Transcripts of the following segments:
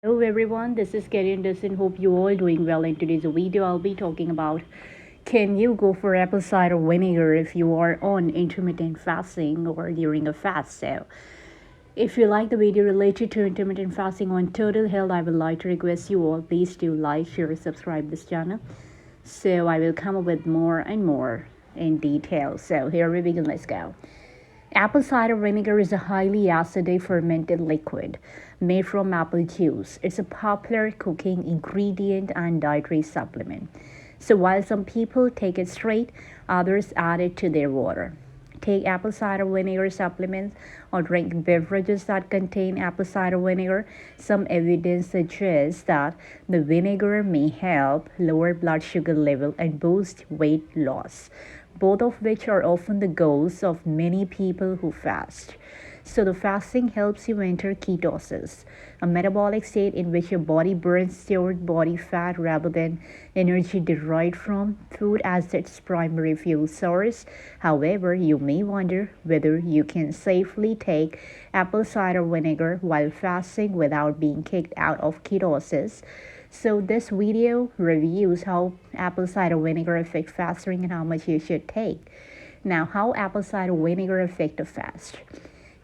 Hello everyone, this is Kerry Anderson. Hope you all doing well. In today's video, I'll be talking about can you go for apple cider vinegar if you are on intermittent fasting or during a fast. So, if you like the video related to intermittent fasting on total health, I would like to request you all please do like, share, subscribe this channel. So I will come up with more and more in detail. So here we begin. Let's go. Apple cider vinegar is a highly acidic fermented liquid made from apple juice. It's a popular cooking ingredient and dietary supplement. So while some people take it straight, others add it to their water. Take apple cider vinegar supplements or drink beverages that contain apple cider vinegar. Some evidence suggests that the vinegar may help lower blood sugar level and boost weight loss, both of which are often the goals of many people who fast. So, the fasting helps you enter ketosis, a metabolic state in which your body burns stored body fat rather than energy derived from food as its primary fuel source. However, you may wonder whether you can safely take apple cider vinegar while fasting without being kicked out of ketosis. So this video reviews how apple cider vinegar affects fasting and how much you should take. Now, how apple cider vinegar affect a fast.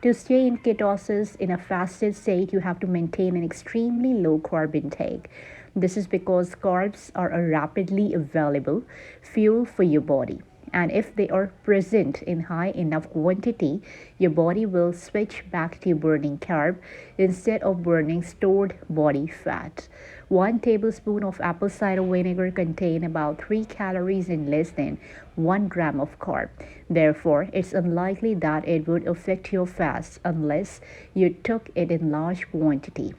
To stay in ketosis in a fasted state, you have to maintain an extremely low carb intake. This is because carbs are a rapidly available fuel for your body. And if they are present in high enough quantity, your body will switch back to burning carb instead of burning stored body fat. 1 tablespoon of apple cider vinegar contains about 3 calories and less than 1 gram of carb. Therefore, it's unlikely that it would affect your fast unless you took it in large quantity,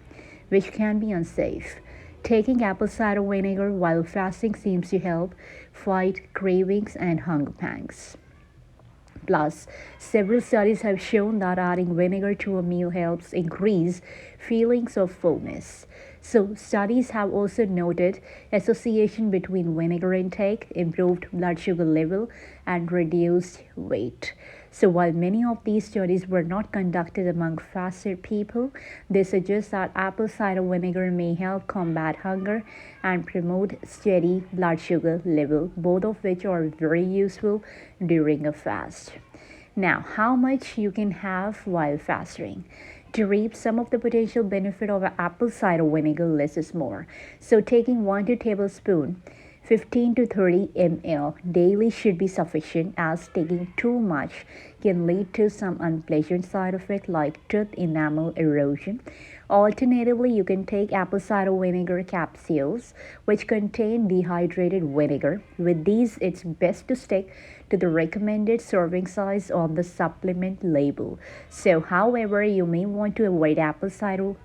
which can be unsafe. Taking apple cider vinegar while fasting seems to help fight cravings and hunger pangs. Plus, several studies have shown that adding vinegar to a meal helps increase feelings of fullness. So, studies have also noted association between vinegar intake, improved blood sugar level, and reduced weight. So, while many of these studies were not conducted among fasted people, they suggest that apple cider vinegar may help combat hunger and promote steady blood sugar level, both of which are very useful during a fast. Now, how much you can have while fasting? To reap some of the potential benefit of apple cider vinegar, less is more. So, taking 1 tablespoon 15 to 30 ml daily should be sufficient, as taking too much can lead to some unpleasant side effects like tooth enamel erosion. Alternatively, you can take apple cider vinegar capsules, which contain dehydrated vinegar. With these, it's best to stick to the recommended serving size on the supplement label. So, however, you may want to avoid apple cider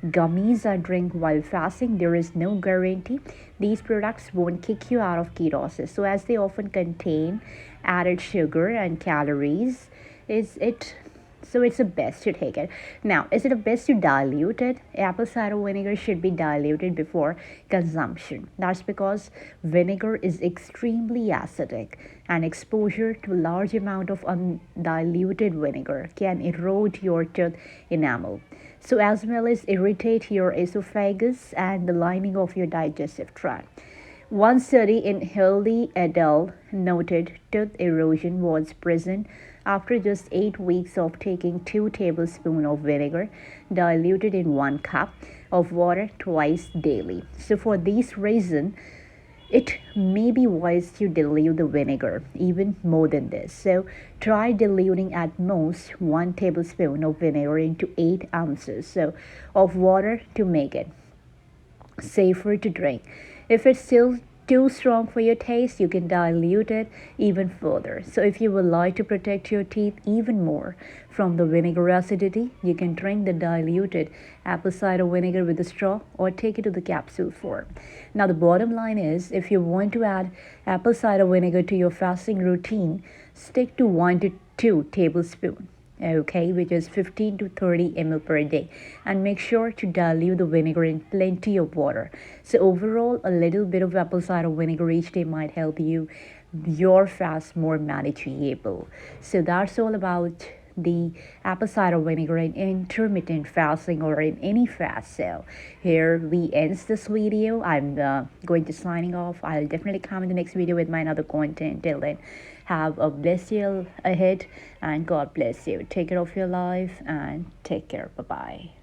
gummies or drink while fasting. There is no guarantee these products won't kick you out of ketosis. So, as they often contain added sugar and calories, is it so it's the best to take it. Now, is it the best to dilute it? Apple cider vinegar should be diluted before consumption. That's because vinegar is extremely acidic, and exposure to a large amount of undiluted vinegar can erode your tooth enamel, so as well as irritate your esophagus and the lining of your digestive tract. One study in healthy adults noted tooth erosion was present after just 8 weeks of taking 2 tablespoons of vinegar diluted in 1 cup of water twice daily. So, for this reason, it may be wise to dilute the vinegar even more than this. So, try diluting at most 1 tablespoon of vinegar into 8 ounces of water to make it safer to drink. If it's still too strong for your taste, you can dilute it even further. So, if you would like to protect your teeth even more from the vinegar acidity, you can drink the diluted apple cider vinegar with a straw or take it to the capsule form. Now, the bottom line is if you want to add apple cider vinegar to your fasting routine, stick to 1 to 2 tablespoons, okay, which is 15 to 30 ml per day, and make sure to dilute the vinegar in plenty of water. So overall, a little bit of apple cider vinegar each day might help you your fast more manageable. So that's all about the apple cider vinegar in intermittent fasting or in any fast. So here we end this video. I'm going to signing off. I'll definitely come in the next video with my another content. Till then, have a blessed year ahead and God bless you. Take care of your life and take care. Bye bye.